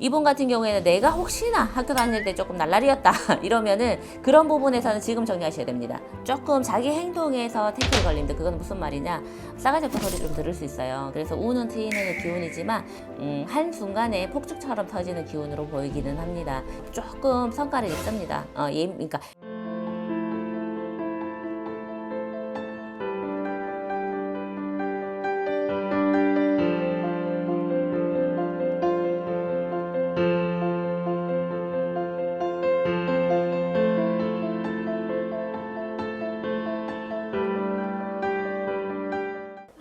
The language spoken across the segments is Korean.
이분 같은 경우에는 내가 혹시나 학교 다닐 때 조금 날라리였다 이러면은 그런 부분에서는 지금 정리하셔야 됩니다. 조금 자기 행동에서 태클이 걸립니다. 그건 무슨 말이냐, 싸가지 없는 소리 좀 들을 수 있어요. 그래서 우는 트이는 기운이지만 한순간에 폭죽처럼 터지는 기운으로 보이기는 합니다. 조금 성과를 있습니다. 그러니까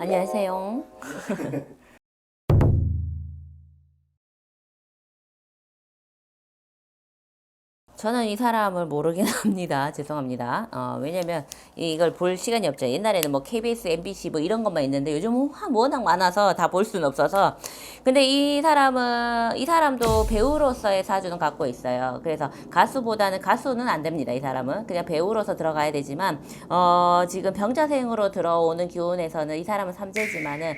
안녕하세요. 저는 이 사람을 모르긴 합니다. 죄송합니다. 왜냐면 이걸 볼 시간이 없죠. 옛날에는 뭐 KBS, MBC 뭐 이런 것만 있는데 요즘은 워낙 많아서 다 볼 수는 없어서. 근데 이 사람도 배우로서의 사주는 갖고 있어요. 그래서 가수는 안 됩니다. 이 사람은 그냥 배우로서 들어가야 되지만 지금 병자생으로 들어오는 기운에서는 이 사람은 삼재지만은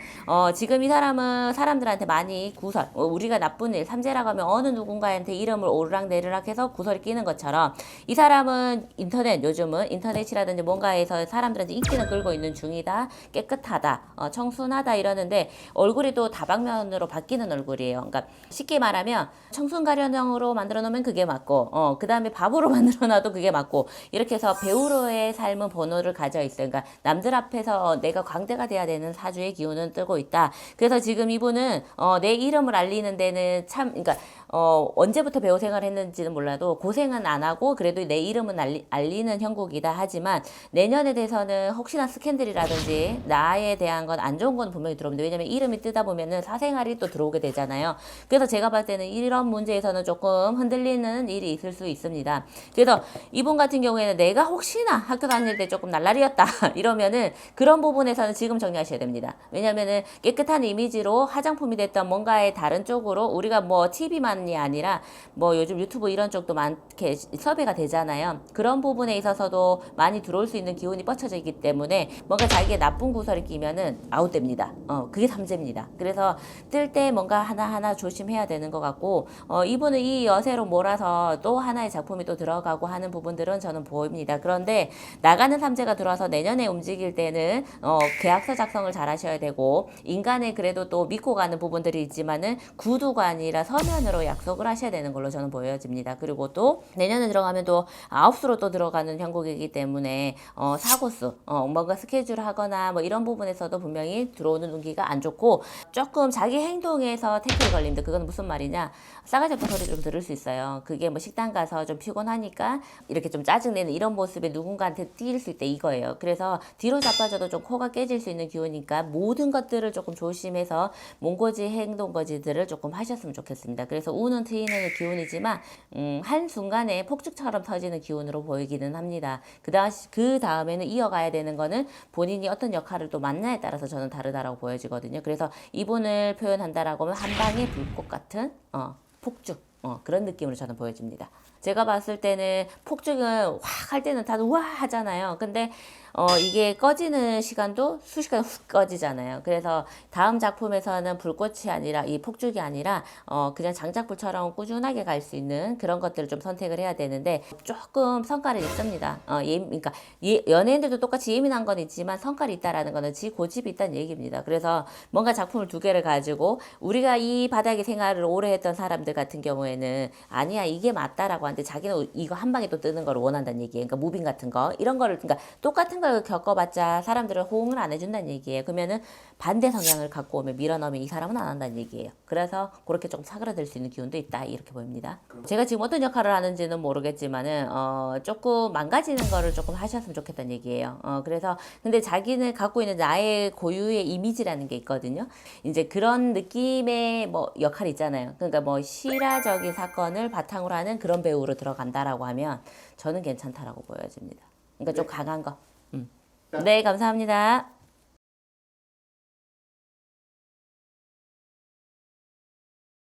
지금 이 사람은 사람들한테 많이 구설, 우리가 나쁜 일, 삼재라고 하면 어느 누군가한테 이름을 오르락내리락 해서 구설이 끼는 것처럼 이 사람은 요즘은 인터넷이라든지 뭔가에서 사람들한테 인기는 끌고 있는 중이다, 깨끗하다, 청순하다 이러는데 얼굴이 또 다방면으로 바뀌는 얼굴이에요. 그러니까 쉽게 말하면 청순 가련형으로 만들어 놓으면 그게 맞고, 그 다음에 바보로 만들어 놔도 그게 맞고, 이렇게 해서 배우로의 삶은 번호를 가져 있어요. 그러니까 남들 앞에서 내가 광대가 돼야 되는 사주의 기운은 뜨고 있다. 그래서 지금 이분은 내 이름을 알리는 데는 그러니까 언제부터 배우 생활을 했는지는 몰라도 고생은 안 하고 그래도 내 이름은 알리는 형국이다. 하지만 내년에 대해서는 혹시나 스캔들이라든지 나에 대한 건 안 좋은 건 분명히 들어옵니다. 왜냐면 이름이 뜨다 보면은 사생활이 또 들어오게 되잖아요. 그래서 제가 봤을 때는 이런 문제에서는 조금 흔들리는 일이 있을 수 있습니다. 그래서 이분 같은 경우에는 내가 혹시나 학교 다닐 때 조금 날라리였다 이러면은 그런 부분에서는 지금 정리하셔야 됩니다. 왜냐면은 깨끗한 이미지로 화장품이 됐던 뭔가의 다른 쪽으로 우리가 뭐 TV만이 아니라 뭐 요즘 유튜브 이런 쪽도 많게 섭외가 되잖아요. 그런 부분에 있어서도 많이 들어올 수 있는 기운이 뻗쳐져 있기 때문에 뭔가 자기의 나쁜 구설이 끼면은 아웃됩니다. 그게 삼재입니다. 그래서 뜰 때 뭔가 하나하나 조심해야 되는 것 같고, 이분은 이 여세로 몰아서 또 하나의 작품이 또 들어가고 하는 부분들은 저는 보입니다. 그런데 나가는 삼재가 들어와서 내년에 움직일 때는 계약서 작성을 잘 하셔야 되고, 인간의 그래도 또 믿고 가는 부분들이 있지만은 구두가 아니라 서면으로 약속을 하셔야 되는 걸로 저는 보여집니다. 그리고 또 내년에 들어가면 또 아홉수로 또 들어가는 형국이기 때문에 사고수, 뭔가 스케줄 하거나 뭐 이런 부분에서도 분명히 들어오는 운기가 안 좋고, 조금 자기 행동에서 태클이 걸립니다. 그건 무슨 말이냐, 싸가지 없는 소리 좀 들을 수 있어요. 그게 뭐 식당 가서 좀 피곤하니까 이렇게 좀 짜증내는 이런 모습에 누군가한테 띄일 수 있다 이거예요. 그래서 뒤로 자빠져도 좀 코가 깨질 수 있는 기운이니까 모든 것들을 조금 조심해서 몽고지 행동거지들을 조금 하셨으면 좋겠습니다. 그래서 우는 트이는 기운이지만 한순간에 폭죽처럼 터지는 기운으로 보이기는 합니다. 그 다음에는 이어가야 되는 거는 본인이 어떤 역할을 또 맡냐에 따라서 저는 다르다라고 보여지거든요. 그래서 이분을 표현한다라고 하면 한 방에 불꽃 같은 폭죽, 그런 느낌으로 저는 보여집니다. 제가 봤을 때는 폭죽은 확 할 때는 다들 우와 하잖아요. 근데 이게 꺼지는 시간도 수시간 훅 꺼지잖아요. 그래서 다음 작품에서는 불꽃이 아니라 이 폭죽이 아니라 그냥 장작불처럼 꾸준하게 갈 수 있는 그런 것들을 좀 선택을 해야 되는데 조금 성과를 있습니다. 그러니까 연예인들도 똑같이 예민한 건 있지만 성과를 있다라는 거는 지 고집이 있다는 얘기입니다. 그래서 뭔가 작품을 두 개를 가지고 우리가 이 바닥에 생활을 오래 했던 사람들 같은 경우에는 아니야 이게 맞다라고 하는데 자기는 이거 한 방에 또 뜨는 걸 원한다는 얘기예요. 그러니까 무빙 같은 거 이런 거를 그러니까 똑같은 걸 겪어봤자 사람들은 호응을 안 해준다는 얘기예요. 그러면은 반대 성향을 갖고 오면 밀어넣으면 이 사람은 안 한다는 얘기예요. 그래서 그렇게 좀 사그라들 수 있는 기운도 있다 이렇게 보입니다. 제가 지금 어떤 역할을 하는지는 모르겠지만은 조금 망가지는 거를 조금 하셨으면 좋겠다는 얘기예요. 그래서 근데 자기는 갖고 있는 나의 고유의 이미지라는 게 있거든요. 이제 그런 느낌의 뭐 역할이 있잖아요. 그러니까 뭐 실화적인 사건을 바탕으로 하는 그런 배우로 들어간다라고 하면 저는 괜찮다라고 보여집니다. 그러니까 좀 강한 거. 네, 감사합니다.